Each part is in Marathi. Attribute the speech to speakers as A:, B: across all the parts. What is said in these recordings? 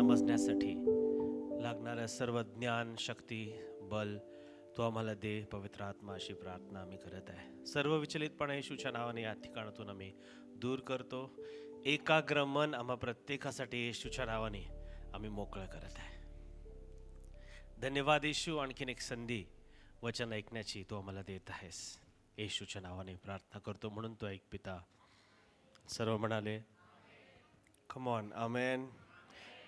A: समजण्यासाठी लागणारं सर्व ज्ञान, शक्ती, बल तो आम्हाला दे. पवित्र आत्मा, अशी प्रार्थना आम्ही करत आहे. सर्व विचलितपणा येशूच्या नावाने या ठिकाणातून आम्ही दूर करतो. एकाग्र मन आम्हा प्रत्येकासाठी येशूच्या नावाने आम्ही मोकळं करत आहे. धन्यवाद येशू, आणखीन एक संधी वचन ऐकण्याची तो आम्हाला देत आहेस. येशूच्या नावाने प्रार्थना करतो म्हणून तो ऐक पिता. सर्व म्हणाले come on, amen,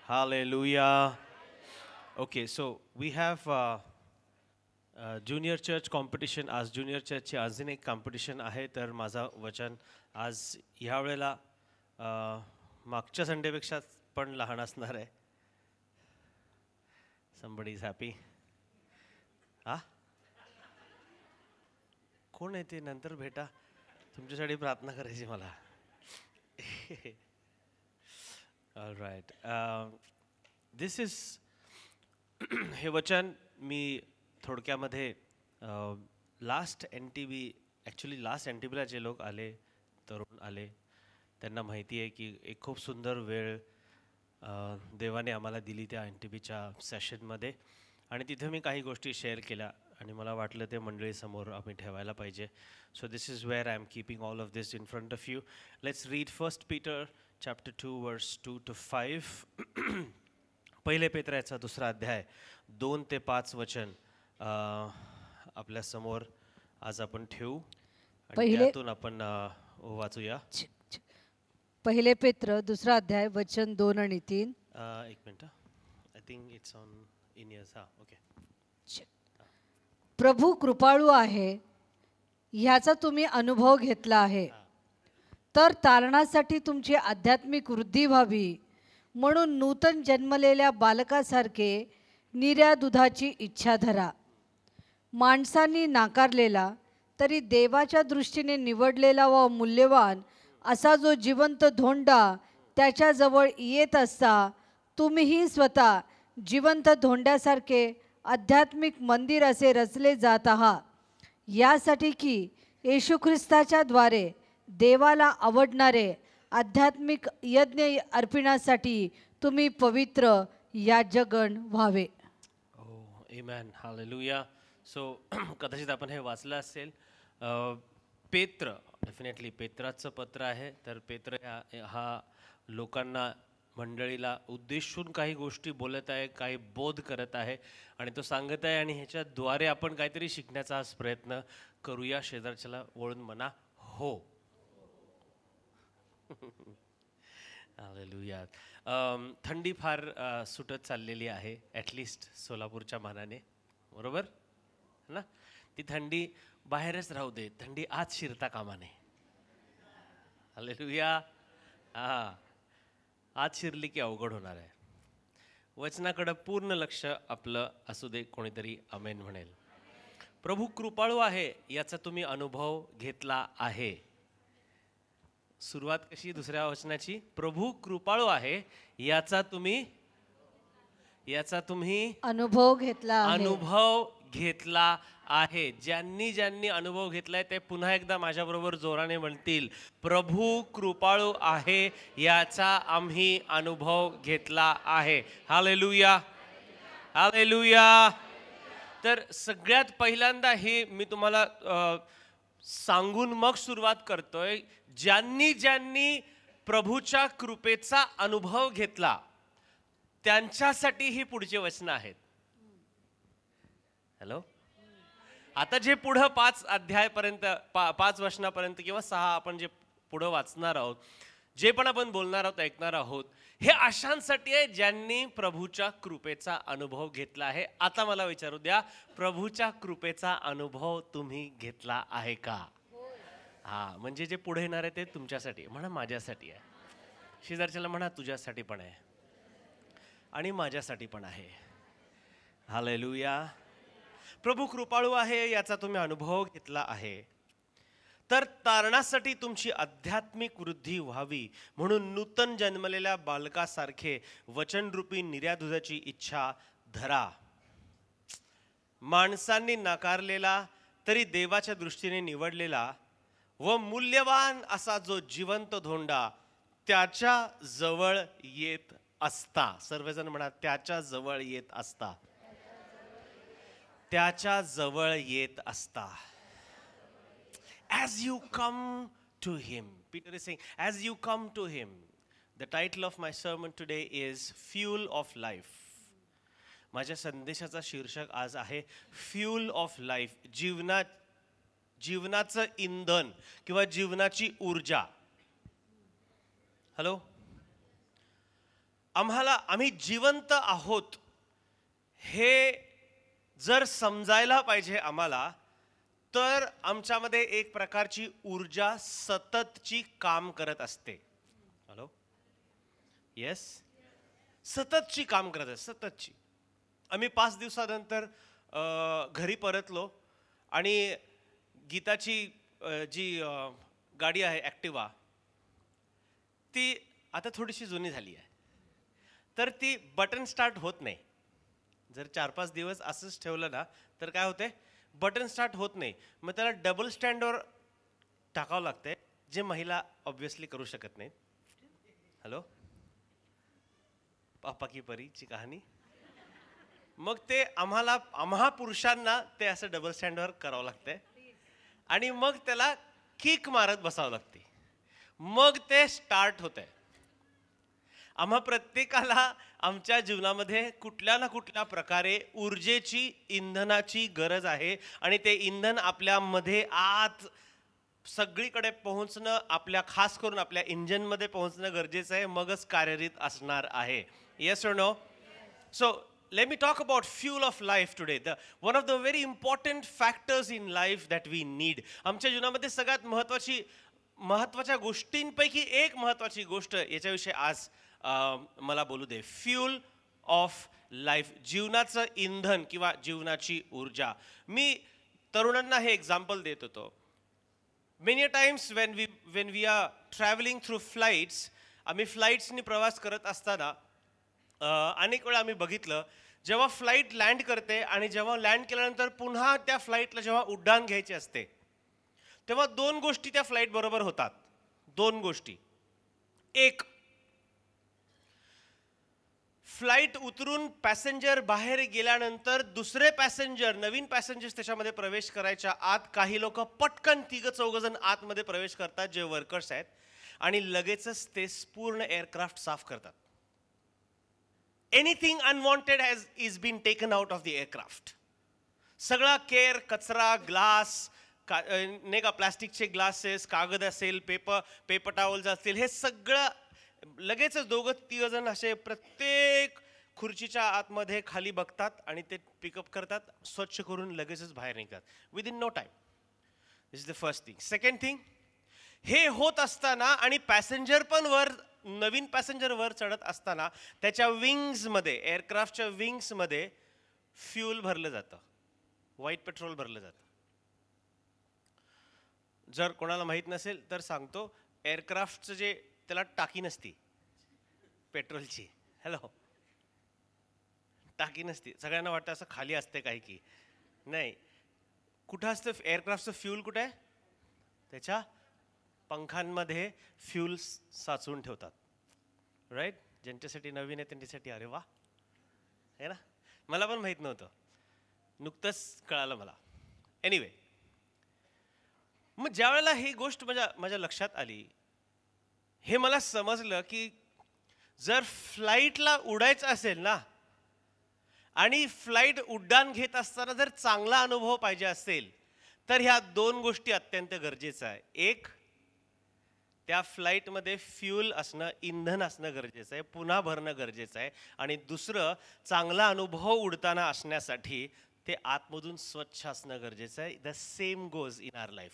A: hallelujah. Okay, so we have junior church competition. आज ज्युनियर चर्चची अजून एक कॉम्पिटिशन आहे. तर माझा वचन आज ह्या वेळेला मागच्या संडेपेक्षा पण लहान असणार आहे. Somebody is happy. हा, कोण आहे ते? नंतर भेटा, तुमच्यासाठी प्रार्थना करायची मला. ऑल राईट, दिस इज हे वचन मी थोडक्यामध्ये लास्ट NTB, ॲक्च्युली लास्ट NTBला जे लोक आले, तरुण आले, त्यांना माहिती आहे की एक खूप सुंदर वेळ देवाने आम्हाला दिली त्या NTBच्या सेशनमध्ये. आणि तिथे मी काही गोष्टी शेअर केल्या आणि मला वाटलं ते मंडळीसमोर आम्ही ठेवायला पाहिजे. So this is where I am keeping all of this in front of you. Let's read 1 Peter chapter 2 verse 2 to 5. पहिले पेत्राचा 2रा अध्याय 2 ते 5 वचन आपल्या समोर आज आपण ठेवू आणि त्यातून आपण वाचूया.
B: पहिले पेत्र 2रा अध्याय वचन 2 आणि 3.
A: एक minute, I think it's on in years. हा, ओके.
B: प्रभू कृपाळू आहे ह्याचा तुम्ही अनुभव घेतला आहे, तर तारणासाठी तुमची आध्यात्मिक वृद्धी व्हावी म्हणून नूतन जन्मलेल्या बालकासारखे निऱ्या दुधाची इच्छा धरा. माणसांनी नाकारलेला तरी देवाच्या दृष्टीने निवडलेला व मूल्यवान असा जो जिवंत धोंडा त्याच्याजवळ येत असता तुम्हीही स्वतः जिवंत धोंड्यासारखे आध्यात्मिक मंदिर असे रचले जात आहात, यासाठी की येशू ख्रिस्ताच्या द्वारे देवाला आवडणारे आध्यात्मिक यज्ञ अर्पणासाठी तुम्ही पवित्र याजगण व्हावे.
A: आमेन, हालेलुया. सो कदाचित आपण हे वाचलं असेल. पेत्र, डेफिनेटली पेत्राचं पत्र आहे. तर पेत्र हा लोकांना, मंडळीला उद्देशून काही गोष्टी बोलत आहे, काही बोध करत आहे आणि तो सांगत आहे आणि ह्याच्याद्वारे आपण काहीतरी शिकण्याचा आज प्रयत्न करूया. शेजारच्याला वळून म्हणा हो. हालेलुया. थंडी फार सुटत चाललेली आहे, ॲटलिस्ट सोलापूरच्या मानाने, बरोबर ना? ती थंडी बाहेरच राहू दे, थंडी आत शिरता कामा नये. हालेलुया. हां, आत शिरली की अवघड होणार आहे. वचनाकडं पूर्ण लक्ष आपलं असू दे. कोणीतरी आमेन म्हणेल. प्रभू कृपाळू आहे याचा तुम्ही अनुभव घेतला आहे. सुरुवात कशी? 2ऱ्या वचनाची. प्रभू कृपाळू आहे याचा तुम्ही
B: अनुभव
A: घेतला आहे. ज्यांनी अनुभव घेतलाय ते पुन्हा एकदा माझ्याबरोबर जोराने म्हणतील, प्रभू कृपाळू आहे याचा आम्ही अनुभव घेतला आहे. Hallelujah, hallelujah. तर सगळ्यात पहिल्यांदा हे मी तुम्हाला सांगून मग सुरुवात करतोय. ज्यांनी प्रभूच्या कृपेचा अनुभव घेतला त्यांच्यासाठी ही पुढचे वचन आहेत. हॅलो, आता जे पुढं 5 अध्यायपर्यंत 5 वचनापर्यंत किंवा 6 आपण जे पुढं वाचणार आहोत, जे पण आपण बोलणार आहोत, ऐकणार आहोत, हे अशांसाठी आहे ज्यांनी प्रभूच्या कृपेचा अनुभव घेतला आहे. आता मला विचारू द्या, प्रभूच्या कृपेचा अनुभव तुम्ही घेतला आहे का? हा, म्हणजे जे पुढे येणार आहे ते तुमच्यासाठी. म्हणा माझ्यासाठी आहे. शेजारच्याला म्हणा तुझ्यासाठी पण आहे आणि माझ्यासाठी पण आहे. हालेलुया. प्रभू कृपाळू आहे याचा तुम्ही अनुभव घेतला आहे, तर तारणासाठी तुमची आध्यात्मिक वृद्धी व्हावी म्हणून नूतन जन्मलेल्या बालकासारखे वचनरूपी निर्या दुधाची इच्छा धरा. माणसांनी नाकारलेला तरी देवाच्या दृष्टीने निवडलेला व मूल्यवान असा जो जिवंत धोंडा त्याच्या जवळ येत असता. सर्वजण म्हणा, त्याच्या जवळ येत असता. त्याच्या जवळ येत असता. As you come to him. Peter is saying, as you come to him. The title of my sermon today is Fuel of Life. माझ्या संदेशाचा शीर्षक आज आहे फ्यूल ऑफ लाईफ. जीवनाचं इंधन किंवा जीवनाची ऊर्जा. हॅलो, आम्ही जिवंत आहोत हे जर समजायला पाहिजे आम्हाला, तर आमच्यामध्ये एक प्रकारची ऊर्जा सततची काम करत असते. हॅलो, येस, सततची काम करत असते, सततची. आम्ही 5 दिवसानंतर घरी परतलो आणि गीताची जी गाडी आहे ॲक्टिवा, ती आता थोडीशी जुनी झाली आहे, तर ती बटन स्टार्ट होत नाही. जर 4-5 दिवस असंच ठेवलं ना तर काय होते, बटन स्टार्ट होत नाही. मग त्याला डबल स्टँडवर टाकावं लागते, जे महिला ऑब्व्हियसली करू शकत नाहीत. हॅलो, पापा की परीची कहाणी. मग ते आम्हा पुरुषांना ते असं डबल स्टँडवर करावं लागतंय आणि मग त्याला किक मारत बसावं लागते, मग ते स्टार्ट होतंय. आम्हा प्रत्येकाला आमच्या जीवनामध्ये कुठल्या ना कुठल्या प्रकारे ऊर्जेची, इंधनाची गरज आहे आणि ते इंधन आपल्यामध्ये आत सगळीकडे पोहोचणं, खास करून आपल्या इंजिनमध्ये पोहोचणं गरजेचं आहे, मगच कार्यरत असणार आहे. येस और no? So let me talk about fuel of life today. One of the very important factors in life that we need. आमच्या जीवनामध्ये सगळ्यात महत्त्वाच्या गोष्टींपैकी एक महत्त्वाची गोष्ट याच्याविषयी आज मला बोलू दे. फ्यूल ऑफ लाईफ, जीवनाचं इंधन किंवा जीवनाची ऊर्जा. मी तरुणांना हे एक्झाम्पल देत होतो. Many times when we are traveling through flights, आम्ही फ्लाईट्सनी प्रवास करत असताना अनेक वेळा आम्ही बघितलं, जेव्हा फ्लाईट लँड करते आणि जेव्हा लँड केल्यानंतर पुन्हा त्या फ्लाईटला जेव्हा उड्डाण घ्यायची असते, तेव्हा 2 गोष्टी त्या फ्लाईट बरोबर होतात. 2 गोष्टी. एक, फ्लाईट उतरून पॅसेंजर बाहेर गेल्यानंतर दुसरे पॅसेंजर, नवीन पॅसेंजर्स त्याच्यामध्ये प्रवेश करायच्या आत काही लोक पटकन 3-4 आतमध्ये प्रवेश करतात, जे वर्कर्स आहेत, आणि लगेचच ते पूर्ण एअरक्राफ्ट साफ करतात. Anything unwanted is been taken out of the aircraft. सगळा केअर, कचरा, ग्लास, नाही का, प्लास्टिकचे ग्लासेस, कागद असेल, पेपर टॉवेल्स असतील, हे सगळं लगेचच 2-3 जण असे प्रत्येक खुर्चीच्या आतमध्ये खाली बघतात आणि ते पिकअप करतात, स्वच्छ करून लगेचच बाहेर निघतात within no time. This is the first thing. Second thing, हे होत असताना आणि पॅसेंजर पण नवीन पॅसेंजर वर चढत असताना त्याच्या विंग्समध्ये, एअरक्राफ्टच्या विंग्समध्ये फ्यूल भरलं जातं, व्हाईट पेट्रोल भरलं जातं. जर कोणाला माहीत नसेल तर सांगतो, एअरक्राफ्टचं जे त्याला टाकी नसती पेट्रोलची. हॅलो, टाकी नसती. सगळ्यांना वाटतं असं खाली असते काही की नाही. कुठं असतं एअरक्राफ्टचं फ्यूल? कुठे आहे? त्याच्या पंखांमध्ये फ्यूल साचवून ठेवतात. राईट? ज्यांच्यासाठी नवीन आहे त्यांच्यासाठी अरे वा आहे ना. मला पण माहीत नव्हतं, नुकतंच कळालं मला. एनिवे, मग ज्या वेळेला ही गोष्ट माझ्या लक्षात आली, हे मला समजलं की जर फ्लाईटला उडायचं असेल ना आणि फ्लाईट उड्डाण घेत असताना जर चांगला अनुभव पाहिजे असेल, तर ह्या 2 गोष्टी अत्यंत गरजेचं आहे. एक, त्या फ्लाईटमध्ये फ्यूल असणं, इंधन असणं गरजेचं आहे, पुन्हा भरणं गरजेचं आहे. आणि दुसरं, चांगला अनुभव उडताना असण्यासाठी ते आतमधून स्वच्छ असणं गरजेचं आहे. The same goes in our life.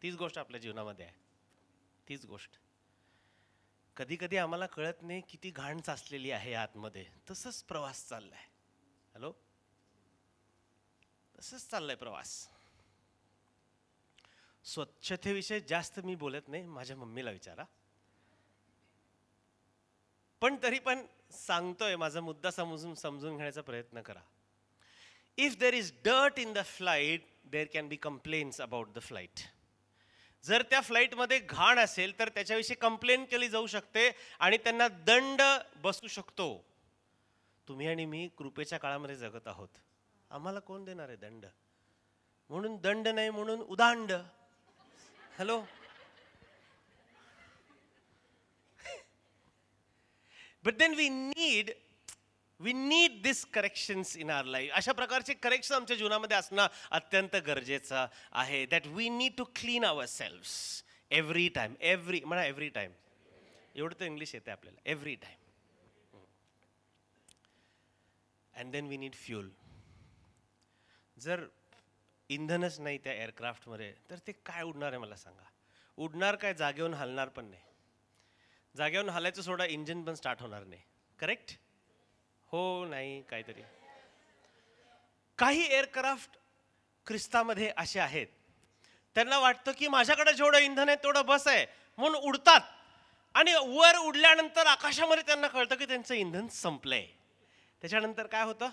A: तीच गोष्ट आपल्या जीवनामध्ये आहे, तीच गोष्ट. कधी कधी आम्हाला कळत नाही किती घाण साचलेली आहे आतमध्ये. तसंच प्रवास चाललाय. हॅलो, तसंच चाललाय प्रवास. स्वच्छतेविषयी जास्त मी बोलत नाही, माझ्या मम्मीला विचारा. पण तरी पण सांगतोय, माझा मुद्दा समजून घेण्याचा प्रयत्न करा. If there is dirt in the flight, there can be complains about the flight. जर त्या फ्लाईटमध्ये घाण असेल तर त्याच्याविषयी कंप्लेन केली जाऊ शकते आणि त्यांना दंड बसू शकतो. तुम्ही आणि मी कृपेच्या काळामध्ये जगत आहोत. आम्हाला कोण देणार आहे दंड? म्हणून दंड नाही म्हणून उदांड. Hello, but then we need this corrections in our life. अशा प्रकारचे करेक्शन आमच्या जीवनामध्ये असणं अत्यंत गरजेचं आहे. That we need to clean ourselves every time. Every time, एवढं तर इंग्लिश येते आपल्याला. Every time. And then we need fuel. जर इंधनच नाही त्या एअरक्राफ्टमध्ये तर ते काय उडणार आहे मला सांगा? उडणार काय? जागेवरून हलणार पण नाही. जागेवरून हलायचं सोडा, इंजिन पण स्टार्ट होणार नाही. करेक्ट? हो नाही काहीतरी. काही एअरक्राफ्ट ख्रिस्तामध्ये असे आहेत, त्यांना वाटतं की माझ्याकडे जेवढं इंधन आहे तेवढं बस आहे म्हणून उडतात. आणि वर उडल्यानंतर आकाशामध्ये त्यांना कळतं की त्यांचं इंधन संपलंय. त्याच्यानंतर काय होतं?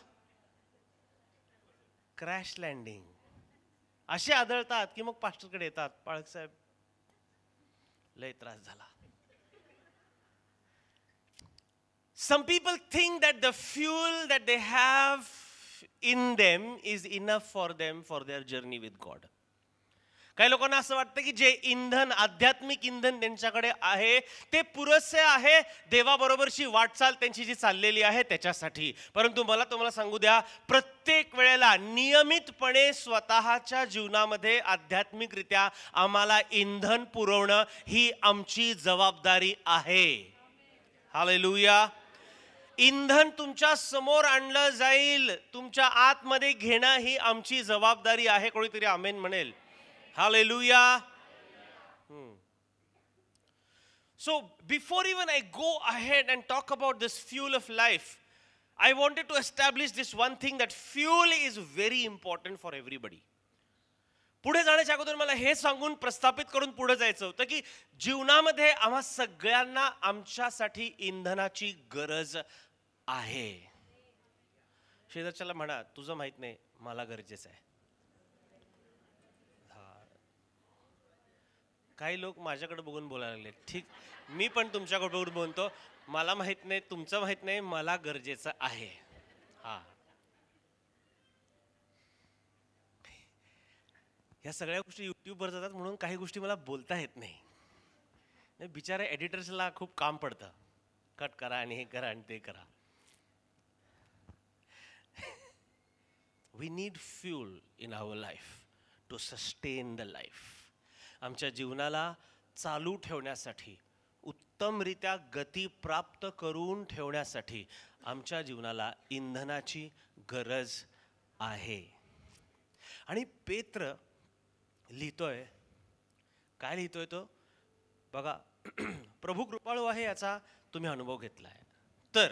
A: Crash landing. असे आढळतात की मग पास्टरकडे येतात, पाळक साहेब लय त्रास झाला. Some people think that the fuel that they have in them is enough for them for their journey with God. काही लोकांना असं वाटतं की जे इंधन, आध्यात्मिक इंधन त्यांच्याकडे आहे ते पुरेसे आहे देवाबरोबरची वाटचाल त्यांची जी चाललेली आहे त्याच्यासाठी. परंतु मला तुम्हाला सांगू द्या, प्रत्येक वेळेला नियमितपणे स्वतःच्या जीवनामध्ये आध्यात्मिकरित्या आम्हाला इंधन पुरवणं ही आमची जबाबदारी आहे. हालेलुया. इंधन तुमच्या समोर आणलं जाईल, तुमच्या आतमध्ये घेणं ही आमची जबाबदारी आहे. कोणीतरी आमेन म्हणेल. Hallelujah. So before even I go ahead and talk about this fuel of life, I wanted to establish this one thing, that fuel is very important for everybody. पुढे जाण्याच्या अगोदर मला हे सांगून प्रस्थापित करून पुढे जायचं होतं की जीवनामध्ये आम्हा सगळ्यांना आमच्यासाठी इंधनाची गरज आहे. शेजारच्याला म्हणा, तुझं माहित नाही मला गरजेचं आहे. काही लोक माझ्याकडे बघून बोलायला लागले. ठीक, मी पण तुमच्याकडे बघून बोलतो, मला माहित नाही, तुमचं माहित नाही, मला गरजेचं आहे. हा, ह्या सगळ्या गोष्टी युट्यूबवर जातात म्हणून काही गोष्टी मला बोलता येत नाही. बिचारा एडिटर्सला खूप काम पडतं, कट करा आणि हे करा आणि ते करा. We need fuel in our life to sustain the life. आमच्या जीवनाला चालू ठेवण्यासाठी, उत्तमरित्या गती प्राप्त करून ठेवण्यासाठी आमच्या जीवनाला इंधनाची गरज आहे. आणि पेत्र लिहितोय, काय लिहितोय तो बघा. प्रभू कृपाळू आहे याचा तुम्ही अनुभव घेतलाय. तर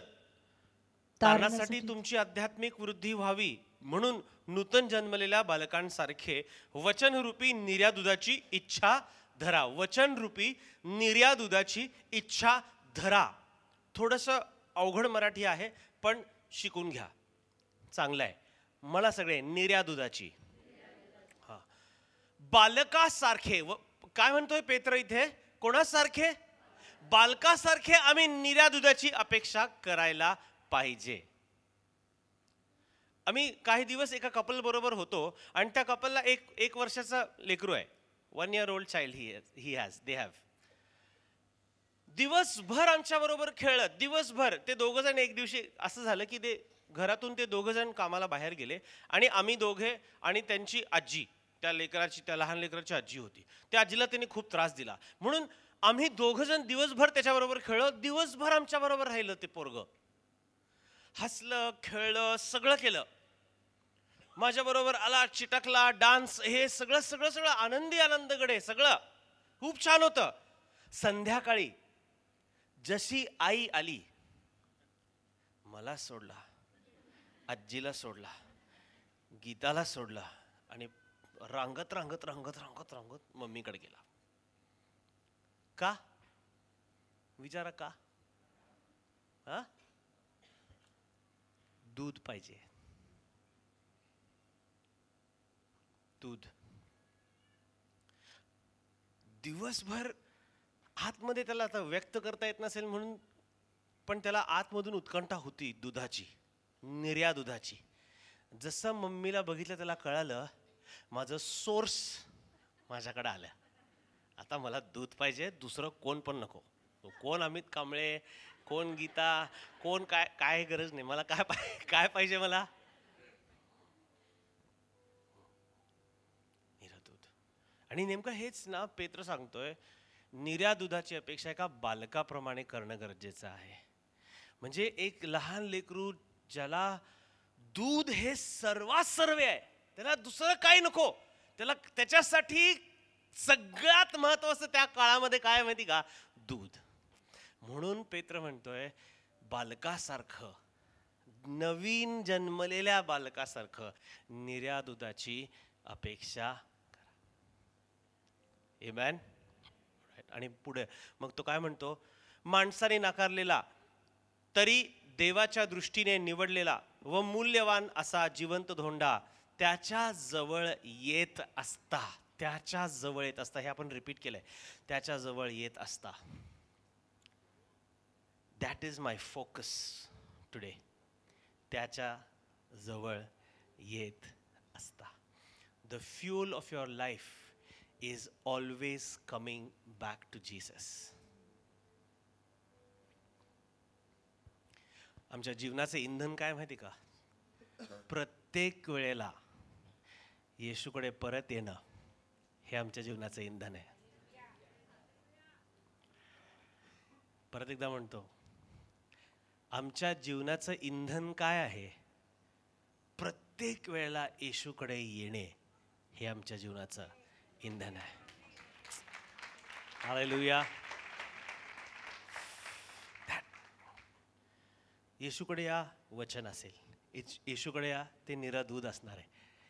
A: तारणासाठी तुमची आध्यात्मिक वृद्धी व्हावी म्हणून नूतन जन्मलेल्या बालकांसारखे वचनरूपी निर्यादुधाची इच्छा धरा. वचनरूपी निर्यादुधाची इच्छा धरा. थोडंसं अवघड मराठी आहे पण शिकून घ्या, चांगलं आहे. मला सगळे निर्यादुधाची. हा, बालकासारखे. काय म्हणतोय पेत्र इथे? कोणासारखे? बालकासारखे आम्ही निर्यादुधाची अपेक्षा करायला पाहिजे. आम्ही काही दिवस एका कपल बरोबर होतो आणि त्या कपलला एक वर्षाचा लेकरू आहे. 1 year old child he has, they have. दिवसभर आमच्या बरोबर खेळत, दिवसभर. ते दोघं जण एक दिवशी असं झालं की ते घरातून ते दोघं जण कामाला बाहेर गेले आणि आम्ही दोघे आणि त्यांची आजी, त्या लेकराची, त्या लहान लेकराची आजी होती, त्या आजीला त्यांनी खूप त्रास दिला म्हणून आम्ही दोघं जण दिवसभर त्याच्याबरोबर खेळलो. दिवसभर आमच्या बरोबर राहिलं ते पोरगं. हसलं, खेळलं, सगळं केलं. माझ्या बरोबर आला, चिटकला, डान्स, हे सगळं सगळं सगळं आनंदी आनंदगडे, सगळं खूप छान होतं. संध्याकाळी जशी आई आली, मला सोडला, आजीला सोडला, गीताला सोडला आणि रांगत रांगत रांगत रांगत रांगत मम्मीकडे गेला. का? विचारा का? हा, दूध पाहिजे. दूध. दिवसभर आतमध्ये त्याला आता व्यक्त करता येत नसेल म्हणून, पण त्याला आतमधून उत्कंठा होती दुधाची, निर्या दुधाची. जसं मम्मीला बघितलं त्याला कळालं माझं सोर्स माझ्याकडे आलं, आता मला दूध पाहिजे, दुसरं कोण पण नको. कोण अमित कांबळे, कोण गीता, कोण काय, काय गरज नाही मला. काय पाहिजे मला? निर्या दूध. आणि नेमकं हेच ना पेत्र सांगतोय, निर्या दुधाची अपेक्षा एका बालकाप्रमाणे करणं गरजेचं आहे. म्हणजे एक लहान लेकरू ज्याला दूध हे सर्वात सर्व आहे, त्याला दुसरं काही नको, त्याला त्याच्यासाठी सगळ्यात महत्वाचं त्या काळामध्ये काय माहिती का? दूध. म्हणून पेत्र म्हणतोय बालकासारखं, नवीन जन्मलेल्या बालकासारखं निर्या दुधाची अपेक्षा करा. आमेन. आणि पुढे मग तो काय म्हणतो? माणसाने नाकारलेला तरी देवाच्या दृष्टीने निवडलेला व मूल्यवान असा जिवंत धोंडा त्याच्या जवळ येत असता, त्याच्या जवळ येत असता, हे आपण रिपीट केलंय, त्याच्या जवळ येत असता. That is my focus today. त्याच्या जवळ येत असता. The fuel of your life is always coming back to Jesus. आमच्या जीवनाचे इंधन काय माहिती का? प्रत्येक वेळेला येशूकडे परत येणं हे आमच्या जीवनाचं इंधन आहे. परत एकदा म्हणतो, आमच्या जीवनाचं इंधन काय आहे? प्रत्येक वेळेला येशूकडे येणे हे आमच्या जीवनाचं इंधन आहे. हालेलुया. येशूकडे या वचन असेल, येशूकडे या ते निरा दूध असणार आहे,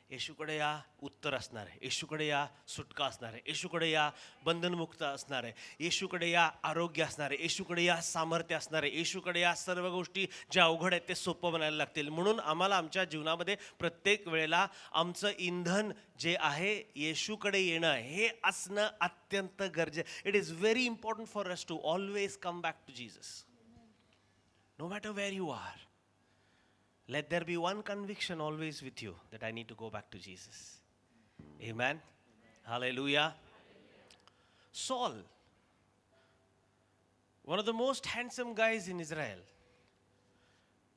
A: येशूकडे या उत्तर असणार आहे, येशूकडे या सुटका असणार आहे, येशूकडे या बंधनमुक्त असणार आहे, येशूकडे या आरोग्य असणार आहे, येशूकडे या सामर्थ्य असणार आहे, येशूकडे या सर्व गोष्टी ज्या अवघड आहेत ते सोपं बनायला लागतील. म्हणून आम्हाला आमच्या जीवनामध्ये प्रत्येक वेळेला आमचं इंधन जे आहे येशूकडे येणं हे असणं अत्यंत गरजेचं. It is very important for us to always come back to Jesus. No matter where you are, let there be one conviction always with you, that I need to go back to Jesus. Amen. Hallelujah. Saul, one of the most handsome guys in Israel,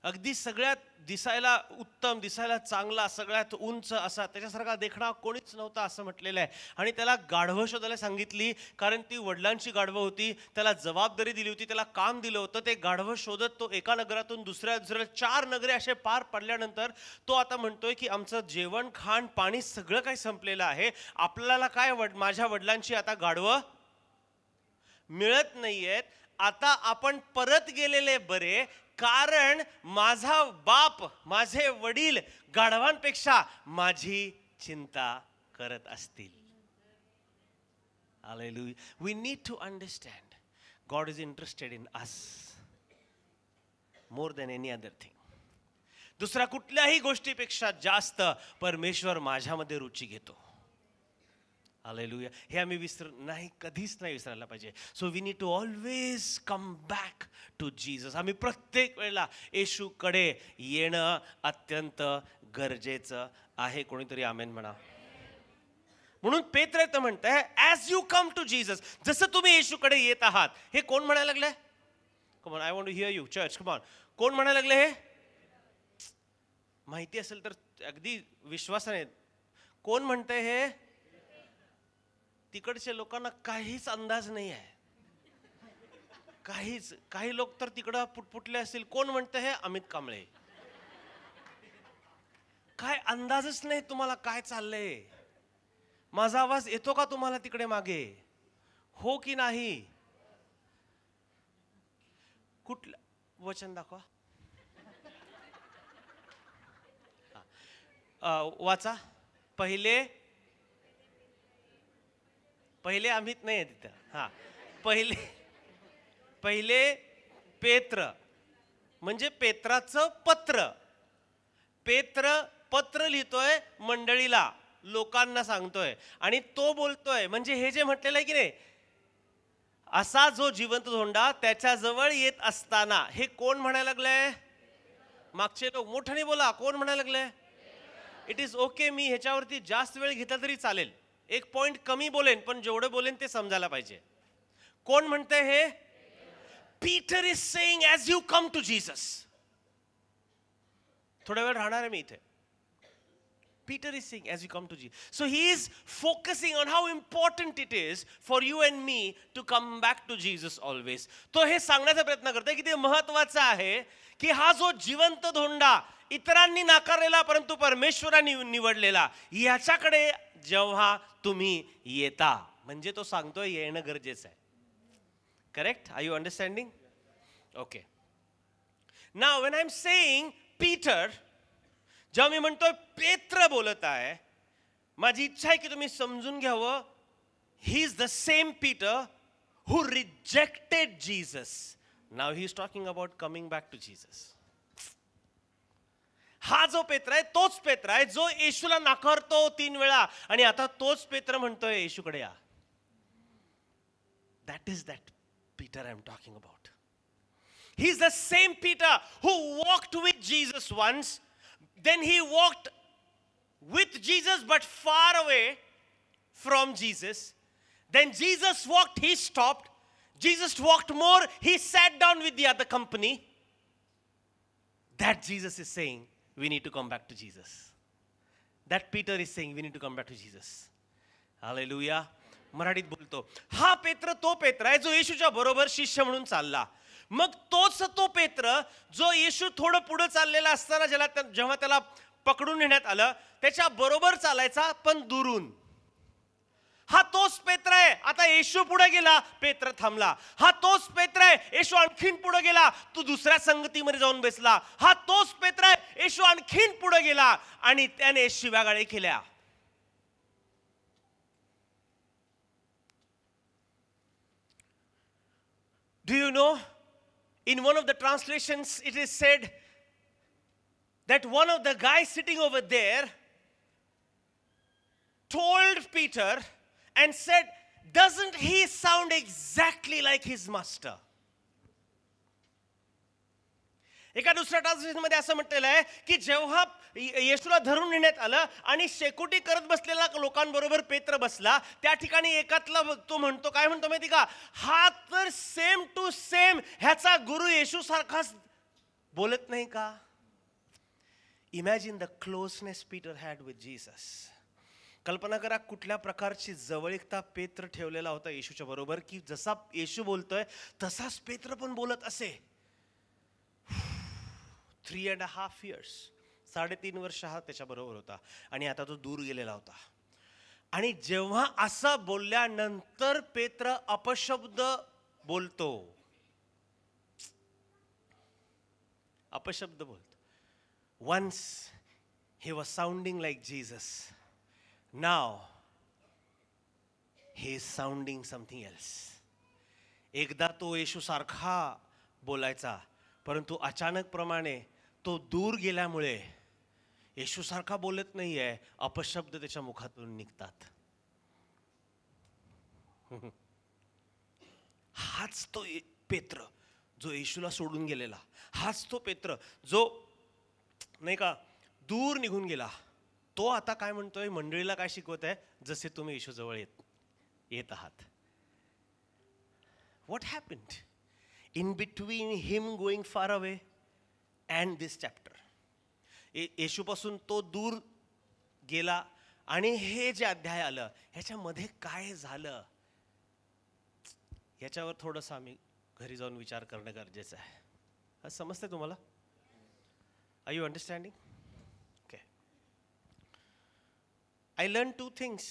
A: अगदी सगळ्यात दिसायला उत्तम, दिसायला चांगला, सगळ्यात उंच असा, त्याच्यासारखा देखणा कोणीच नव्हता असं म्हटलेलं आहे. आणि त्याला गाढवं शोधायला सांगितली, कारण ती वडिलांची गाढवं होती, त्याला जबाबदारी दिली होती, त्याला काम दिलं होतं. ते गाढवं शोधत तो एका नगरातून दुसऱ्या 4 नगरे असे पार पडल्यानंतर तो आता म्हणतोय की आमचं जेवण, खाण, पाणी सगळं काही संपलेलं आहे, आपल्याला काय माझ्या वडिलांची आता गाढवं मिळत नाहीयेत, आता आपण परत गेलेले बरे, कारण माझा बाप, माझे वडील गाढवांपेक्षा माझी चिंता करत असतील. Hallelujah. We need to understand God is interested in us more than any other thing. दुसऱ्या कुठल्याही गोष्टीपेक्षा जास्त परमेश्वर माझ्यामध्ये रुची घेतो. हालेलुया. हे आम्ही कधीच नाही विसरायला पाहिजे. So we need to always come back to Jesus. आम्ही प्रत्येक वेळेला येशूकडे येणं अत्यंत गरजेचं आहे. कोणीतरी आमेन म्हणा. म्हणून पेत्र तर म्हणतंय as you come to Jesus, जसं तुम्ही येशूकडे येत आहात. हे कोण म्हणायला लागले? Come on, I want to hear you church. Come on. कोण म्हणायला लागले? हे माहिती असेल तर अगदी विश्वासाने. कोण म्हणतंय हे? तिकडच्या लोकांना काहीच अंदाज नाही आहे, काहीच. काही लोक तर तिकडं पुटपुटले असतील. कोण म्हणतं हे? अमित कांबळे. काय अंदाजच नाही तुम्हाला काय चाललंय. माझा आवाज येतो का तुम्हाला तिकडे मागे? हो की नाही? कुठलं वचन दाखवा. वाचा. पहिले अमित नाही आहे तिथं. हा, पहिले पेत्र म्हणजे पेत्राचं पत्र. पेत्र पत्र लिहितोय मंडळीला. लोकांना सांगतोय आणि तो बोलतोय. म्हणजे हे जे म्हटलेलं आहे की नाही, असा जो जिवंत धोंडा त्याच्याजवळ येत असताना, हे कोण म्हणायला लागलंय? मागचे लोक. मोठ्याने बोला, कोण म्हणायला लागलंय? इट इज ओके, मी ह्याच्यावरती जास्त वेळ घेतला तरी चालेल. एक पॉइंट कमी बोलेन, पण जेवढं बोलेन ते समजायला पाहिजे. कोण म्हणतंय हे? Peter is saying as you come to Jesus. थोडा वेळ राहणार आहे मी इथे. Peter is saying as you come to Jesus. So he is focusing on how important it is for you and me to come back to Jesus always. तो हे सांगण्याचा प्रयत्न करतोय की ते महत्वाचं आहे की हा जो जिवंत धोंडा इतरांनी नाकारलेला परंतु परमेश्वराने निवडलेला, याच्याकडे जेव्हा तुम्ही येता, म्हणजे तो सांगतोय येणं गरजेचं आहे. Correct? Are you understanding? Okay. Now when I am saying Peter, जेव्हा मी म्हणतोय पेत्र बोलत आहे, माझी इच्छा आहे की तुम्ही समजून घ्यावं, he is the same Peter who rejected Jesus. Now he is talking about coming back to Jesus. हा जो पेत्र आहे तोच पेत्र आहे जो येशूला नाकारतो 3 वेळा, आणि आता तोच पेत्र म्हणतोय येशूकडे या. That is that Peter I am talking about. He is the same Peter who walked with Jesus once. Then he walked with Jesus but far away from Jesus. Then Jesus walked, he stopped. Jesus walked more, he sat down with the other company. That Jesus is saying, we need to come back to Jesus. That Peter is saying, we need to come back to Jesus. Hallelujah. मराठीत बोलतो, हा पेत्र तो पेत्र आहे जो येशूच्या बरोबर शिष्य म्हणून चालला. मग तोच तो पेत्र जो येशू थोडं पुढे चाललेला असताना जेव्हा त्याला पकडून नेण्यात आलं त्याच्या बरोबर चालायचा, पण दुरून. हा तोच पेत्र आहे. आता येशू पुढे गेला, पेत्र थांबला. हा तोच पेत्र आहे. येशू आणखीन पुढे गेला, तू दुसऱ्या संगतीमध्ये जाऊन बसला. हा तोच पेत्र आहे. येशू आणखीन पुढे गेला आणि त्याने शिव्यागाळी केल्या. Do you know, in one of the translations it is said that one of the guys sitting over there told Peter and said, doesn't he sound exactly like his master? एका दुसऱ्या ट्रान्सलेशनमध्ये असं म्हटलेलं आहे की जेव्हा येशूला धरून नेण्यात आलं आणि शेकोटी करत बसलेला लोकांबरोबर पेत्र बसला, त्या ठिकाणी एकातला तो म्हणतो, काय म्हणतो माहिती का, हा तर सेम टू सेम ह्याचा गुरु येशू सारखाच बोलत नाही का? Imagine the closeness Peter had with Jesus. कल्पना करा कुठल्या प्रकारची जवळीकता पेत्र ठेवलेला होता येशूच्या बरोबर, की जसा येशू बोलतोय तसाच पेत्र पण बोलत असे. 3.5 years, 3.5 वर्ष हा त्याच्या बरोबर होता आणि आता तो दूर गेलेला होता. आणि जेव्हा असं बोलल्यानंतर पेत्र अपशब्द बोलतो, अपशब्द बोलतो. Once he was sounding like Jesus, now he is sounding something else. एकदा तो येशू सारखा बोलायचा, परंतु अचानक प्रमाणे तो दूर गेल्यामुळे येशू सारखा बोलत नाहीये, अपशब्द त्याच्या मुखातून निघतात. हाच तो पेत्र जो येशूला सोडून गेलेला, हाच तो पेत्र जो नाही का दूर निघून गेला. तो आता काय म्हणतोय, मंडळीला काय शिकवत आहे, जसे तुम्ही येशू जवळ येत आहात. What happened in between him going far away and this chapter? येशूपासून तो दूर गेला आणि हे जे अध्याय आलं ह्याच्यामध्ये काय झालं, याच्यावर थोडंसं आम्ही घरी जाऊन विचार करणं गरजेचं आहे. समजते तुम्हाला? Are you understanding? Okay. I learn 2 things,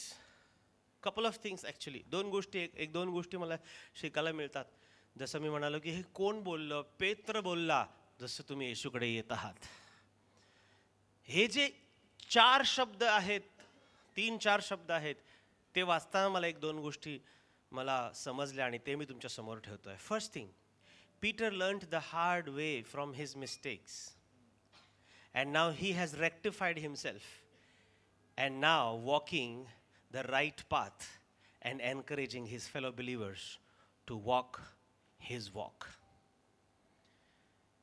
A: couple of things actually. 2 गोष्टी, एक 2 गोष्टी मला शिकायला मिळतात. जसं मी म्हणालो की हे कोण बोललं, पेत्र बोलला, जसं तुम्ही येशूकडे येत आहात. हे जे 4 शब्द आहेत, 3-4 शब्द आहेत, ते वाचताना मला 1-2 गोष्टी मला समजल्या आणि ते मी तुमच्या समोर ठेवतोय. First thing, Peter learned the hard way from his mistakes and now he has rectified himself. and now walking the right path and encouraging his fellow believers to walk his walk.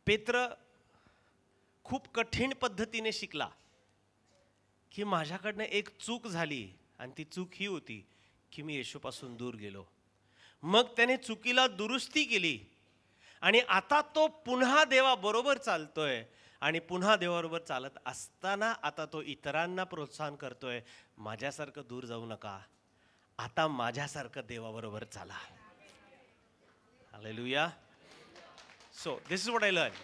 A: पेत्र खूप कठीण पद्धतीने शिकला की माझ्याकडनं एक चूक झाली आणि ती चूक ही होती की मी येशूपासून दूर गेलो. मग त्याने चुकीला दुरुस्ती केली आणि आता तो पुन्हा देवाबरोबर चालतोय आणि पुन्हा देवाबरोबर चालत असताना आता तो इतरांना प्रोत्साहन करतोय, माझ्यासारखं दूर जाऊ नका, आता माझ्यासारखं देवाबरोबर चाला. Hallelujah. So this is what I learned.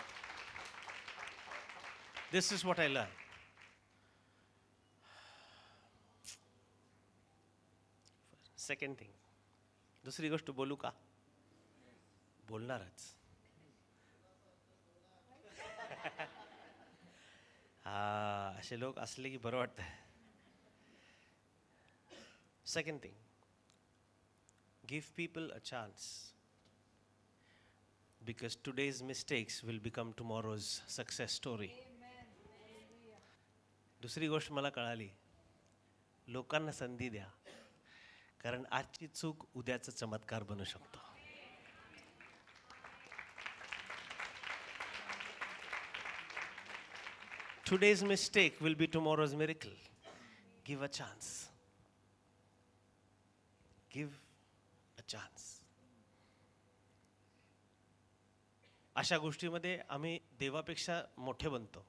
A: This is what I learned. Second thing. दुसरी गोष्ट बोलू का? बोलणारच. असे लोक असले की बरं वाटतं. Second thing. Give people a chance. Because today's mistakes will become tomorrow's success story. दुसरी गोष्ट मला कळाली, लोकांना संधी द्या, कारण आजची चूक उद्याचा चमत्कार बनू शकतो. Today's mistake will be tomorrow's miracle. Give a chance. Give a chance. अशा गोष्टीमध्ये आम्ही देवापेक्षा मोठे बनतो.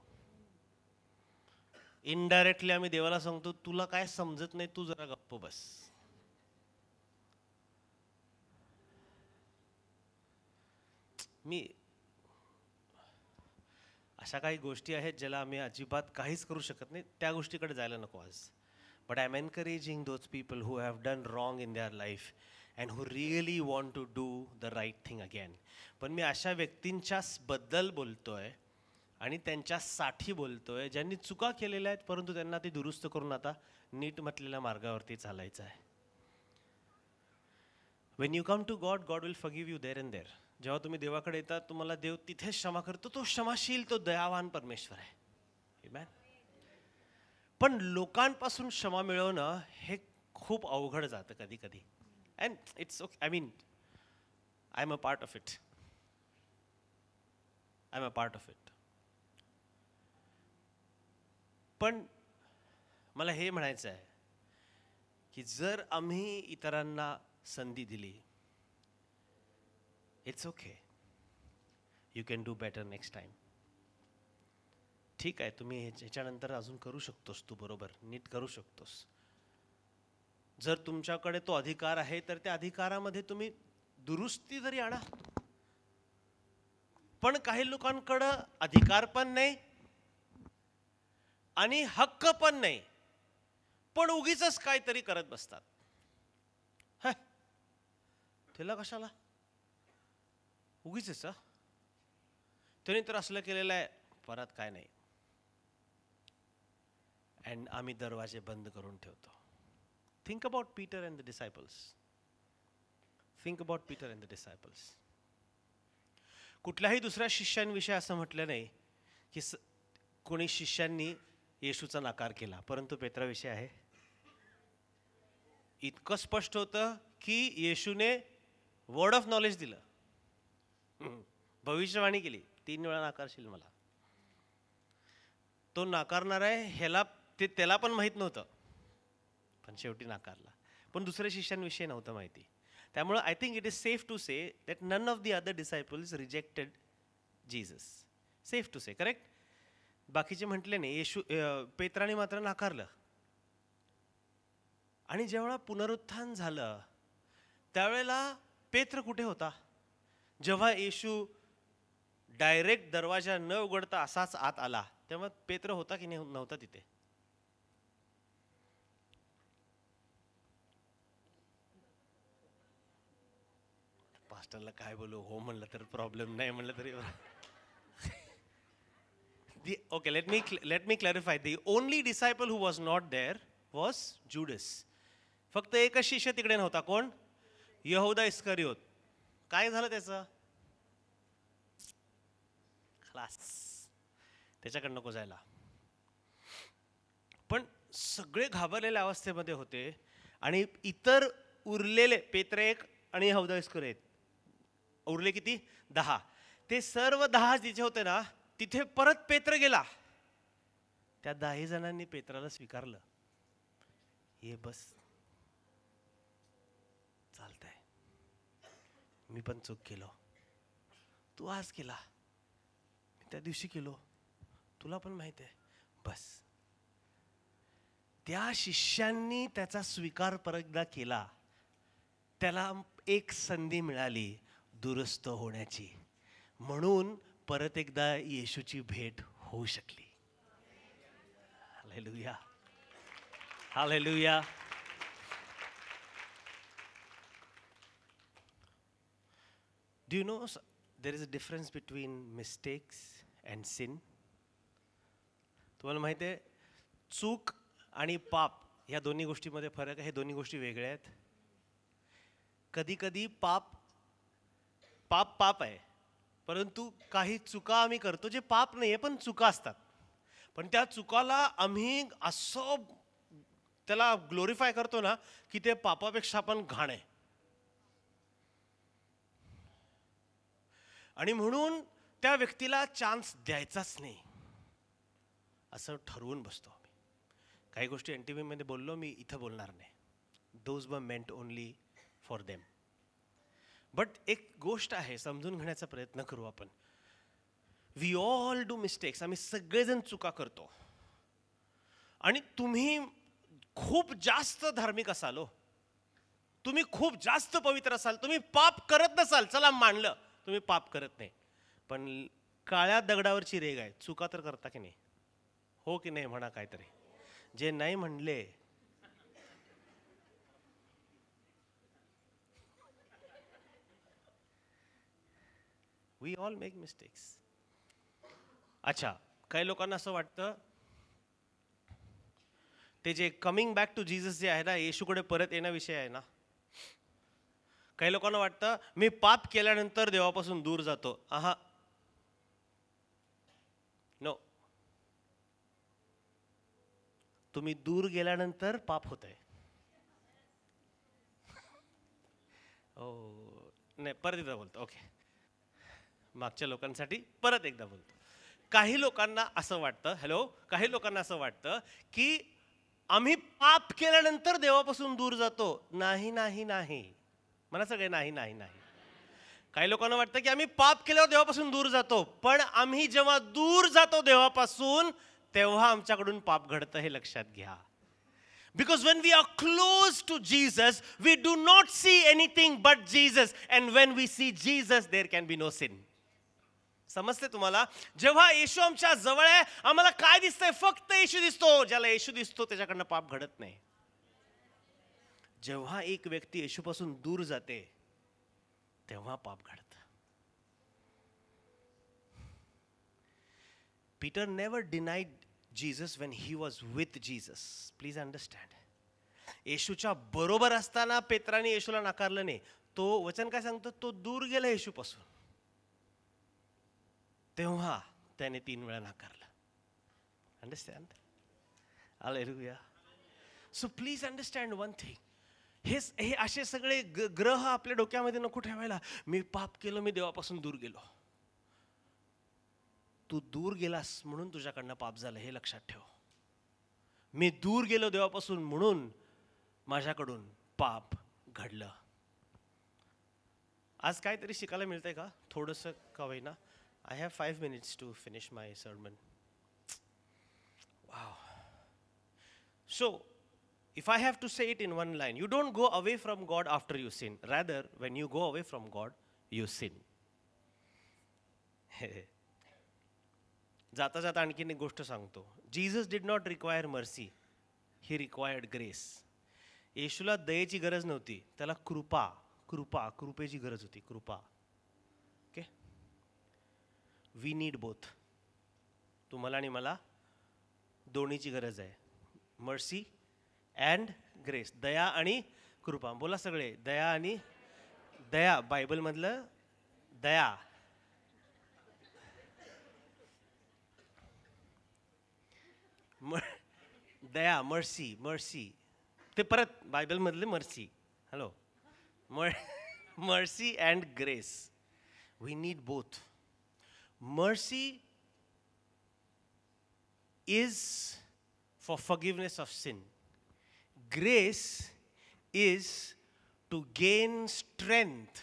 A: इनडायरेक्टली आम्ही देवाला सांगतो, तुला काय समजत नाही, तू जरा गप्प बस. मी अशा काही गोष्टी आहेत ज्याला आम्ही अजिबात काहीच करू शकत नाही, त्या गोष्टीकडे जायला नको आज. But I am encouraging those people who have done wrong in their life and who really want to do the right thing again. पण मी अशा व्यक्तींच्या बद्दल बोलतोय आणि त्यांच्यासाठी बोलतोय ज्यांनी चुका केलेल्या आहेत, परंतु त्यांना ती दुरुस्त करून आता नीट म्हटलेल्या मार्गावरती चालायचं आहे. When you come to God, God will forgive you there and there. जेव्हा तुम्ही देवाकडे येतात, तुम्हाला देव तिथेच क्षमा करतो. तो क्षमाशील, तो दयावान परमेश्वर आहे. आमेन. पण लोकांपासून क्षमा मिळवणं हे खूप अवघड जातं कधी कधी. And it's okay, I mean I am a part of it. I am a part of it. पण मला हे म्हणायचं आहे की जर आम्ही इतरांना संधी दिली, it's okay, you can do better next time. ठीक आहे, तुम्ही ह्याच्यानंतर अजून करू शकतोस, तू बरोबर नीट करू शकतोस. जर तुमच्याकडे तो अधिकार आहे तर त्या अधिकारामध्ये तुम्ही दुरुस्ती जरी आणा. पण काही लोकांकडं अधिकार पण नाही आणि हक्क पण नाही, पण उगीच काहीतरी करत बसतात. त्याला कशाला उगीच त्याने तर असलं केलेलं आहे, परत काय नाही. अँड आम्ही दरवाजे बंद करून ठेवतो. Think about Peter and the disciples. Think about Peter and the disciples. कुठल्याही दुसऱ्या शिष्यांविषयी असं म्हटलं नाही की कोणी शिष्यांनी येशूचा नकार केला, परंतु पेत्राविषयी आहे. इतकं स्पष्ट होतं की येशूने वर्ड ऑफ नॉलेज दिलं, भविष्यवाणी केली, 3 वेळा नाकारशील मला. तो नाकारणार आहे ह्याला त्याला पण माहीत नव्हतं, पण शेवटी नाकारला. पण दुसऱ्या शिष्यांविषयी नव्हतं माहिती. त्यामुळे I think it is safe to say that none of the other disciples rejected Jesus. Safe to say, correct. बाकीचे म्हटले नाही, पेत्राने मात्र नाकारलं. आणि जेव्हा पुनरुत्थान झालं त्यावेळेला पेत्र कुठे होता? जेव्हा येशू डायरेक्ट दरवाजा न उघडता असाच आत आला, तेव्हा पेत्र होता की नव्हता तिथे? पास्टरला काय बोलू, हो म्हणलं तर प्रॉब्लेम, नाही म्हणलं तरी. Okay, let me clarify. The only disciple who was not there was Judas. फक्त एकच शिष्य तिकडे नव्हता. कोण? यहूदा इस्करियोत. काय झालं त्याचं? खलास, त्याच्याकडे नको जायला. पण सगळे घाबरलेल्या अवस्थेमध्ये होते आणि इतर उरलेले पेत्र एक आणि हौदा एक उरले किती 10. ते सर्व 10 जिथे होते ना तिथे परत पेत्र गेला. त्या 10 जणांनी पेत्राला स्वीकारलं. ये बस, चालतंय, मी पण चूक केलो, तू आज केला, मी त्या दिवशी केलो, तुला पण माहित आहे, बस. त्या शिष्यांनी त्याचा स्वीकार परत एकदा केला. त्याला एक संधी मिळाली दुरुस्त होण्याची, म्हणून परत एकदा येशूची भेट होऊ शकली. Hallelujah, hallelujah. Do you know there is a difference between mistakes and sin? तुम्हाला माहिती आहे चूक आणि पाप या दोन्ही गोष्टींमध्ये फरक आहे. हे दोन्ही गोष्टी वेगळ्या आहेत. कधी कधी पाप आहे, परंतु काही चुका आम्ही करतो जे पाप नाही आहे पण चुका असतात. पण त्या चुकाला आम्ही असं त्याला ग्लोरिफाय करतो ना की ते पापापेक्षा पण घाण आहे. आणि म्हणून त्या व्यक्तीला चान्स द्यायचाच नाही असं ठरवून बसतो आम्ही. काही गोष्टी NTV मध्ये बोललो, मी इथं बोलणार नाही. दोज वर मेंट ओनली फॉर देम. बट एक गोष्ट आहे, समजून घेण्याचा प्रयत्न करू आपण. We all do mistakes. आम्ही सगळेजण चुका करतो. आणि तुम्ही खूप जास्त धार्मिक असाल, तुम्ही खूप जास्त पवित्र असाल, तुम्ही पाप करत नसाल, चला मानलं तुम्ही पाप करत नाही, पण काळ्या दगडावरची रेग आहे, चुका तर करता की नाही? हो की नाही म्हणा काहीतरी. जे नाही म्हणले वी ऑल मेक मिस्टेक्स. अच्छा, काही लोकांना असं वाटतं ते जे कमिंग बॅक टू जीसस जे आहे ना, येशूकडे परत येण्याविषयी आहे ना, काही लोकांना वाटतं मी पाप केल्यानंतर देवापासून दूर जातो. आहा, नो. तुम्ही दूर गेल्यानंतर पाप होत आहे. नाही, परत एकदा बोलतो. ओके, मागच्या लोकांसाठी परत एकदा बोलतो. काही लोकांना असं वाटतं, काही लोकांना असं वाटतं की आम्ही पाप केल्यानंतर देवापासून दूर जातो. नाही नाही नाही, मला सगळे नाही नाही नाही. काही लोकांना वाटतं की आम्ही पाप केल्यावर देवापासून दूर जातो, पण आम्ही जेव्हा दूर जातो देवापासून तेव्हा आमच्याकडून पाप घडतं, हे लक्षात घ्या. Because when we are close to Jesus, we do not see anything but Jesus. And when we see Jesus, there can be no sin. समजते तुम्हाला? जेव्हा येशू आमच्या जवळ आहे, आम्हाला काय दिसतंय? फक्त येशू दिसतो. ज्याला येशू दिसतो त्याच्याकडनं पाप घडत नाही. जेव्हा एक व्यक्ती येशूपासून दूर जाते तेव्हा पाप घडतं. Peter never denied Jesus when he was with Jesus. Please understand. येशूच्या बरोबर असताना पेत्राने येशूला नाकारलं नाही. तो वचन काय सांगतो? तो दूर गेला येशूपासून, तेव्हा त्याने 3 वेळा नाकारलं. Understand? Hallelujah. So please understand one thing. हे असे सगळे ग्रह आपल्या डोक्यामध्ये नको ठेवायला. मी पाप केलं, मी देवापासून दूर गेलो. तू दूर गेलास म्हणून तुझ्याकडनं पाप झालं, हे लक्षात ठेव. मी दूर गेलो देवापासून म्हणून माझ्याकडून पाप घडलं. आज काहीतरी शिकायला मिळतंय का? थोडंसं का होईना. I have 5 minutes to finish my sermon. Wow. So if I have to say it in one line, you don't go away from God after you sin. Rather, when you go away from God, you sin. जाता जाता आणखीन एक गोष्ट सांगतो. Jesus did not require mercy, he required grace. येशूला दयेची गरज नव्हती, त्याला कृपेची गरज होती. कृपा. Okay, we need both. तुम्हाला आणि मला दोन्हीची गरज आहे. Mercy and grace. दया आणि कृपा. बोला सगळे, दया आणि दया. बायबलमधलं दया. दया, मर्सी, मर्सी. ते परत बायबल मधले mercy. Hello, mercy and grace. We need both. Mercy is for forgiveness of sin. Grace is to gain strength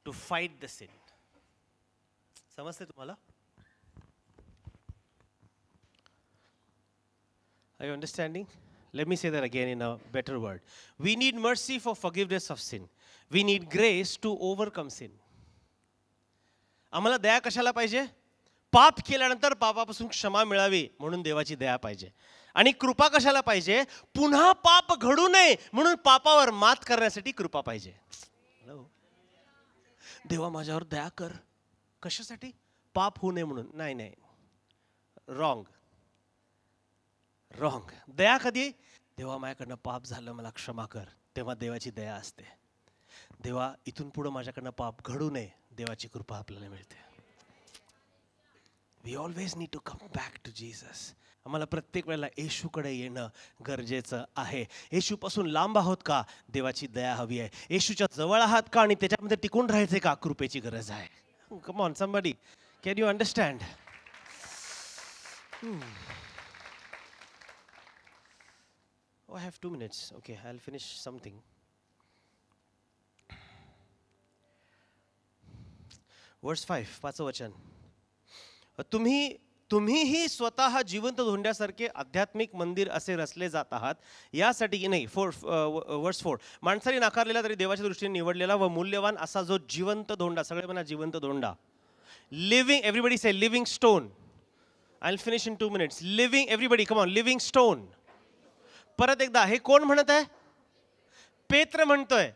A: to fight the sin. समजते तुम्हाला? Are you understanding? Let me say that again in a better word. We need mercy for forgiveness of sin. We need grace to overcome sin. आम्हाला दया कशाला पाहिजे? पाप केल्यानंतर पापापासून क्षमा मिळावी म्हणून देवाची दया पाहिजे. आणि कृपा कशाला पाहिजे? पुन्हा पाप घडू नये म्हणून पापावर मात करण्यासाठी कृपा पाहिजे. देवा माझ्यावर दया कर. कशासाठी? पाप होऊ नये म्हणून. नाही नाही, रॉंग रॉंग. दया कधी? देवा माझ्याकडनं पाप झालं, मला क्षमा कर. तेव्हा देवाची दया असते. देवा इथून पुढे माझ्याकडनं पाप घडू नये, देवाची कृपा आपल्याला मिळते. We always need to come back to Jesus. आम्हाला प्रत्येक वेळेला येशूकडे येणं गरजेचं आहे. येशूपासून लांब आहोत का? देवाची दया हवी आहे. येशूच्या जवळ आहात का आणि त्याच्यामध्ये टिकून राहायचे का? कृपेची गरज आहे. Come on somebody, can you understand? Oh, I have 2 minutes. Okay, I'll finish something. Verse 5, 5चं वचन. तुम्हीही स्वतः जिवंत धोंड्यासारखे आध्यात्मिक मंदिर असे रचले जात आहात यासाठी की नाही. वर्स 4, माणसाने नाकारलेला तरी देवाच्या दृष्टीने निवडलेला व मूल्यवान असा जो जिवंत धोंडा. सगळे म्हणा जिवंत धोंडा. Living, everybody say living stone. I will finish in 2 minutes. Living, everybody come on, living stone. परत एकदा, हे कोण म्हणत आहे? पेत्र म्हणतोय.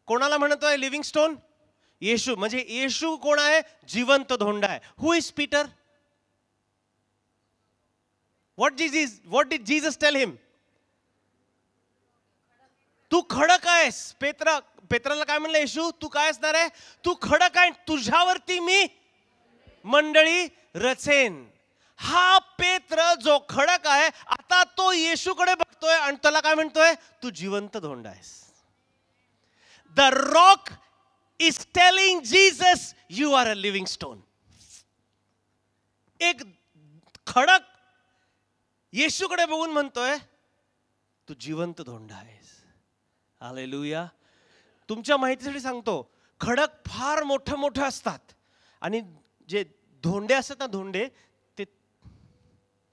A: कोणाला म्हणतोय लिव्हिंग स्टोन? येशू. म्हणजे येशू कोण आहे? जिवंत धोंडा आहे. Who is Peter? What did Jesus tell him? तू खडक आहेस. पेत्राला काय म्हणलं येशू? तू काय असणार आहे? तू खडक आहे, तुझ्यावरती मी मंडळी रचेन. हा पेत्र जो खडक आहे, आता तो येशूकडे बघतोय आणि त्याला काय म्हणतोय? तू जिवंत धोंडा आहेस. The rock is telling Jesus you are a living stone. एक खडक येशूकडे बघून म्हणतोय तू जिवंत धोंडा आहेस. हालेलुया. तुमच्या माहितीसाठी सांगतो, खडक फार मोठे मोठे असतात आणि जे धोंडे असतात ना, धोंडे ते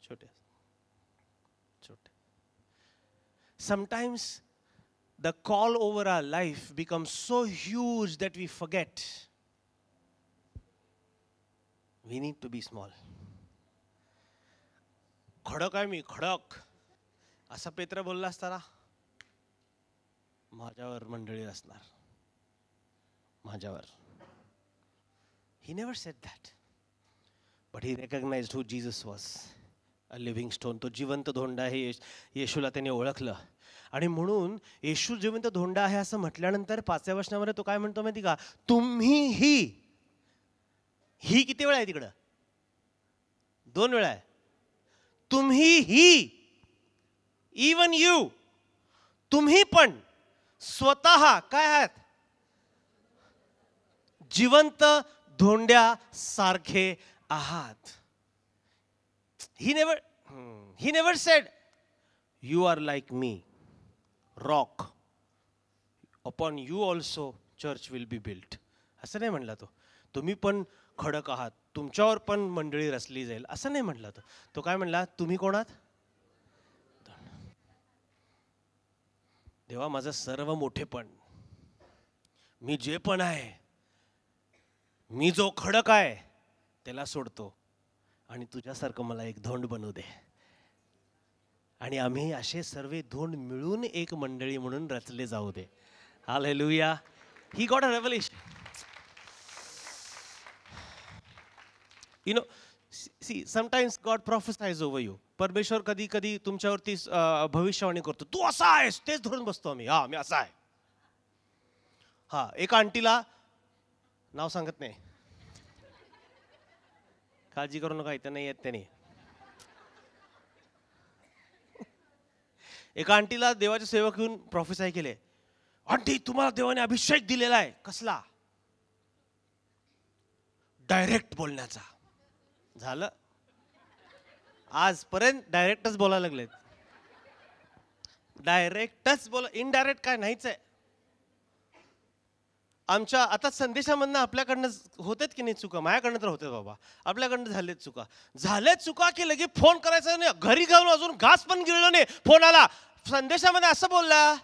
A: छोटे छोटे. Sometimes the call over our life become so huge that we forget we need to be small. खडक आहे मी, खडक असा पेत्र बोलला असताना माझ्यावर मंडळी असणार, माझ्यावर. He never said that. But he recognized who Jesus was. A living stone. तो जिवंत धोंडा आहे. येशूला त्याने ओळखलं. आणि म्हणून येशू जिवंत धोंडा आहे असं म्हटल्यानंतर 5व्या वचनामध्ये तो काय म्हणतो माहिती का? तुम्हीही. ही किती वेळा आहे तिकडं? 2 वेळा आहे. तुम्हीही, इवन यू, तुम्ही पण स्वतः काय आहात? जिवंत धोंड्या सारखे आहात. He never said you are like me, rock, upon you also church will be built. असं नाही म्हणला तो. तुम्ही पण खडक आहात, तुमच्यावर पण मंडळी रचली जाईल, असं नाही म्हटलं. तो काय म्हणला? तुम्ही कोण आहात? देवा माझं सर्व मोठेपण, मी जे पण आहे, मी जो खडक आहे त्याला सोडतो आणि तुझ्यासारखं मला एक धोंड बनवू दे. आणि आम्ही असे सर्व धोंड मिळून एक मंडळी म्हणून रचले जाऊ दे. Hallelujah. He got a revelation. You know, see, sometimes God prophesies over you. परमेश्वर कधी कधी तुमच्यावरती भविष्यवाणी करतो. तू असा आहेस, तेच धरून बसतो आम्ही. हा, मी असा आहे. हा, एका आंटीला नाव सांगत नाही, काळजी करू नका, इथं नाही येत त्याने. एका आंटीला देवाचे सेवक येऊन प्रॉफेसाय केले, आंटी तुम्हाला देवाने अभिषेक दिलेला आहे. कसला? डायरेक्ट बोलण्याचा. झालं, आजपर्यंत डायरेक्टच बोलायला लागलेत. डायरेक्टच बोला, इनडायरेक्ट काय नाहीच आहे. आमच्या आता संदेशामधनं आपल्याकडनं होतेत की नाही चुका? माझ्याकडनं तर होते बाबा, आपल्याकडनं झालेत चुका की लगे फोन करायचा नाही. घरी जाऊन अजून घास पण गिळलो नाही, फोन आला. संदेशामध्ये असं बोलला.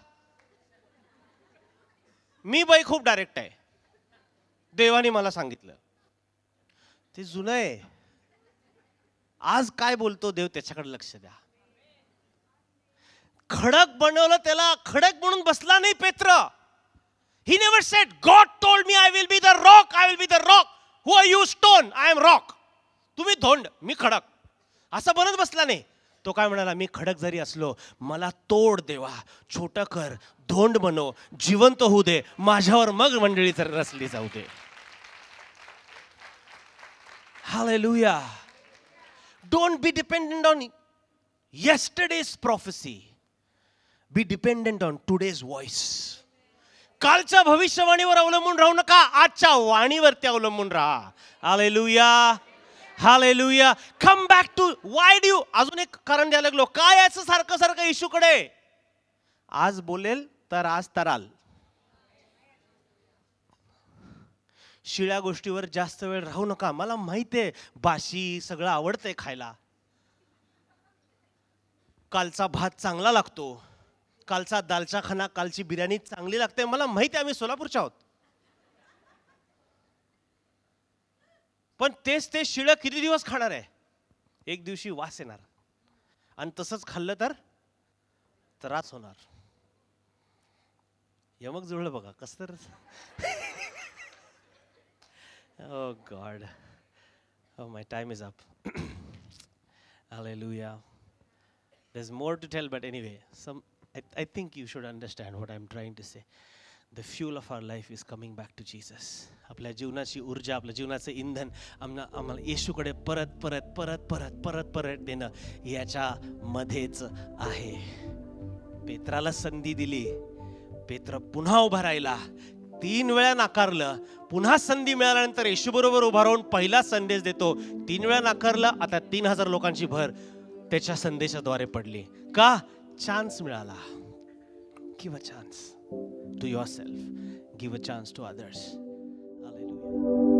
A: मी बाई खूप डायरेक्ट आहे, देवाने मला सांगितलं. ते जुनं आहे. आज काय बोलतो देव त्याच्याकडे लक्ष द्या. खडक बनवलं, त्याला खडक म्हणून बसला नाही पेत्र. He never said, God told me I will be the rock, I will be the rock. Who are you stone? I am rock. तुम्ही धोंड, मी खडक. असं बनत बसला नाही. तो काय म्हणाला, मी खडक जरी असलो, मला तोड देवा, छोटं कर, धोंड बनव, जिवंत होऊ दे, माझ्यावर मग मंडळी तर रचली जाऊ दे. Hallelujah. Don't be dependent on yesterday's prophecy. Be dependent on today's voice. कालच्या भविष्यवाणीवर अवलंबून राहू नका, आजच्या वाणीवरती अवलंबून राहा. Hallelujah. Hallelujah. Come back to why do you. अजून एक कारण द्यायला लागलो. काय याचं सारखं सारखं येशूकडे? आज बोलेल तर आज तराल. शिळ्या गोष्टीवर जास्त वेळ राहू नका. मला माहितीये बाशी सगळं आवडतंय खायला. कालचा भात चांगला लागतो, कालचा दालचा खाना, कालची बिर्याणी चांगली लागते. मला माहिती आहे, आम्ही सोलापूरच्या आहोत. पण तेच ते शिळं किती दिवस खाणार आहे? एक दिवशी वास येणार, आणि तसंच खाल्लं तर त्रास होणार. यमक जुळलं बघा कस तर. Oh God. Oh, my time is up. Hallelujah. There's more to tell, but anyway, I think you should understand what I'm trying to say. The fuel of our life is coming back to Jesus. आपल्या जीवनाची ऊर्जा, आपल्या जीवनाचं इंधन आम्हाला येशूकडे परत परत परत परत परत परत देणं याच्या मध्येच आहे. पेत्राला संधी दिली, पेत्र पुन्हा उभा राहिला. 3 वेळा नाकारलं, पुन्हा संधी मिळाल्यानंतर येशू बरोबर उभा राहून पहिला संदेश देतो. 3 वेळा नाकारलं, आता 3000 लोकांची भर त्याच्या संदेशाद्वारे पडली. का? चान्स मिळाला. Give a chance to yourself, give a chance to others. Hallelujah.